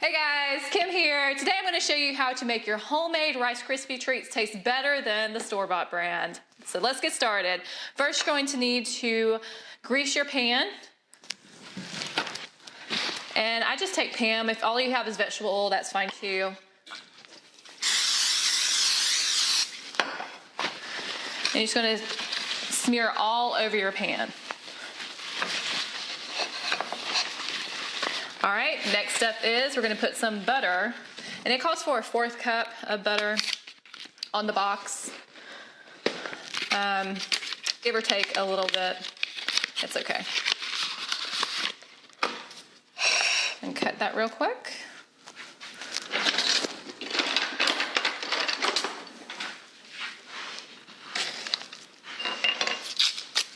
Hey guys, Kim here. Today I'm going to show you how to make your homemade Rice Krispie treats taste better than the store-bought brand. So let's get started. First, you're going to need to grease your pan. And I just take Pam. If all you have is vegetable oil, that's fine too. And you're just going to smear all over your pan. All right, next step is we're gonna put some butter, and it calls for a 1/4 cup of butter on the box. Give or take a little bit, it's okay. And cut that real quick.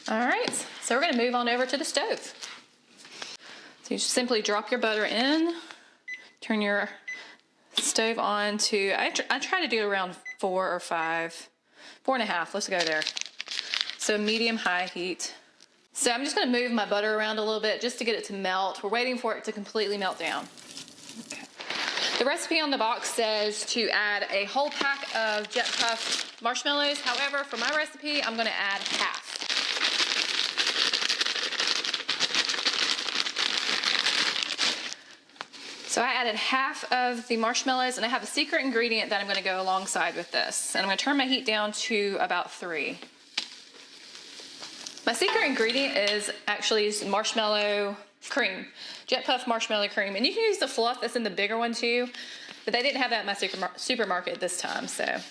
All right, so we're gonna move on over to the stove. So you just simply drop your butter in, turn your stove on to, I try to do around 4 or 5, 4.5, let's go there. So medium-high heat. So I'm just gonna move my butter around a little bit just to get it to melt. We're waiting for it to completely melt down. Okay. The recipe on the box says to add a whole pack of Jet Puff marshmallows. However, for my recipe, I'm gonna add half. So I added half of the marshmallows, and I have a secret ingredient that I'm going to go alongside with this. And I'm going to turn my heat down to about 3. My secret ingredient is actually marshmallow cream, Jet Puff marshmallow cream. And you can use the fluff that's in the bigger one too, but they didn't have that in my supermarket this time, so.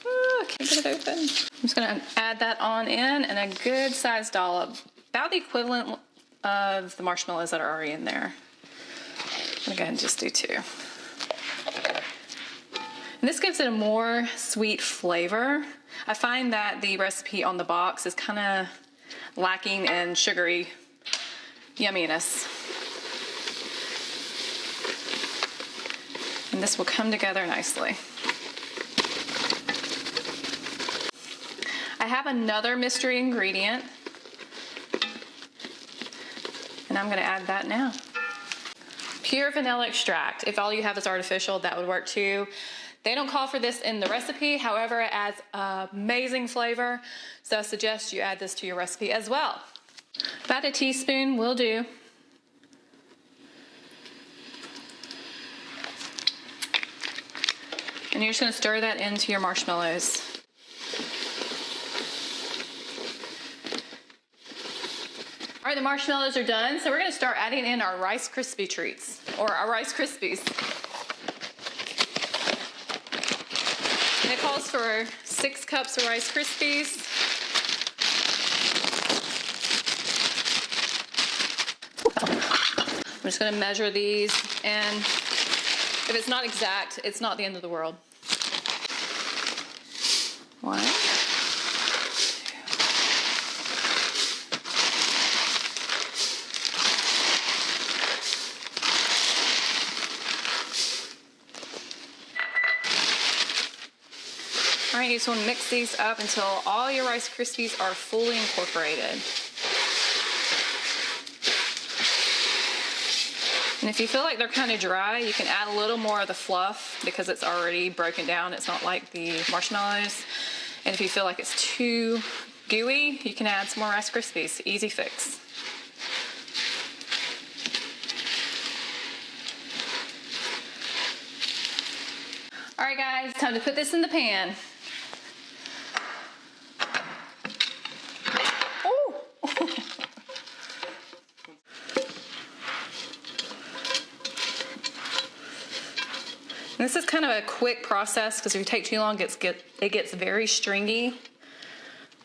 Oh, I can't get it open. I'm just going to add that on in, and a good sized dollop, about the equivalent of the marshmallows that are already in there. I'm gonna go ahead and just do 2. And this gives it a more sweet flavor. I find that the recipe on the box is kind of lacking in sugary yumminess. And this will come together nicely. I have another mystery ingredient, and I'm gonna add that now. Pure vanilla extract. If all you have is artificial, that would work too. They don't call for this in the recipe, however, it adds amazing flavor, so I suggest you add this to your recipe as well. About a teaspoon will do. And you're just gonna stir that into your marshmallows. All right, the marshmallows are done, so we're gonna start adding in our Rice Krispie treats, or our Rice Krispies. And it calls for 6 cups of Rice Krispies. I'm just gonna measure these, and if it's not exact, it's not the end of the world. 1. All right, you just want to mix these up until all your Rice Krispies are fully incorporated. And if you feel like they're kind of dry, you can add a little more of the fluff because it's already broken down. It's not like the marshmallows. And if you feel like it's too gooey, you can add some more Rice Krispies. Easy fix. All right, guys, time to put this in the pan. This is kind of a quick process because if you take too long, it gets very stringy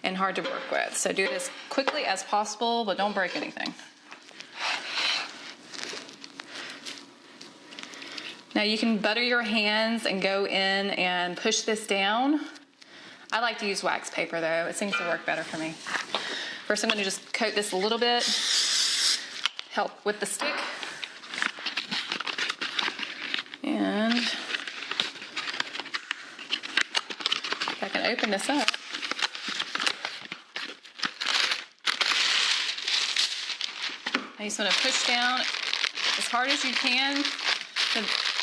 and hard to work with. So do it as quickly as possible, but don't break anything. Now you can butter your hands and go in and push this down. I like to use wax paper though. It seems to work better for me. First I'm going to just coat this a little bit, help with the stick. And if I can open this up. you just want to push down as hard as you can.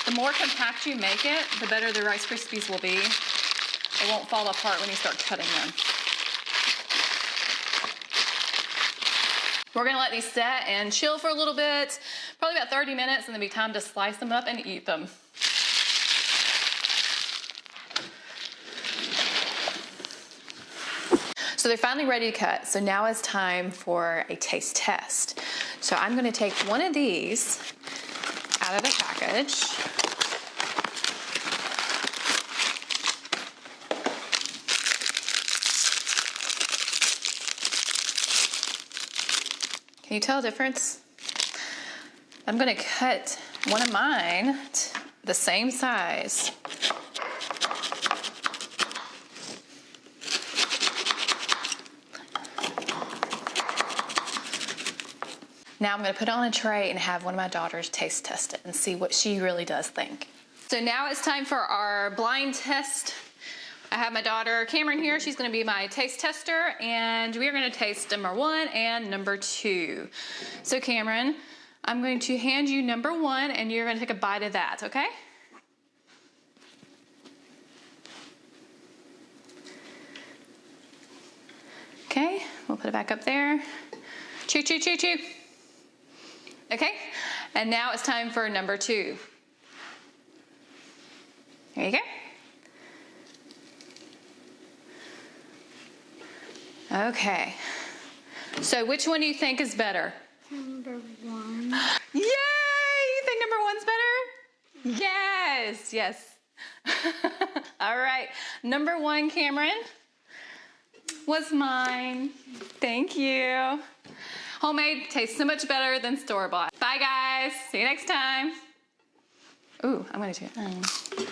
The more compact you make it, the better the Rice Krispies will be. It won't fall apart when you start cutting them. We're gonna let these set and chill for a little bit, probably about 30 minutes, and then it'll be time to slice them up and eat them. So they're finally ready to cut. So now it's time for a taste test. So I'm gonna take one of these out of the package. Can you tell the difference? I'm gonna cut one of mine the same size. Now I'm gonna put it on a tray and have one of my daughters taste test it and see what she really does think. So now it's time for our blind test. I have my daughter Cameron here. She's gonna be my taste tester, and we're gonna taste number 1 and number 2. So Cameron, I'm going to hand you number 1 and you're gonna take a bite of that, okay? Okay, we'll put it back up there. Chew, chew, chew, chew. Okay, and now it's time for number 2. There you go. Okay, so which one do you think is better? Number 1. Yay! You think number 1's better? Yes, yes. All right, number 1, Cameron, was mine. Thank you. Homemade tastes so much better than store-bought. Bye, guys. See you next time. Ooh, I'm gonna do it.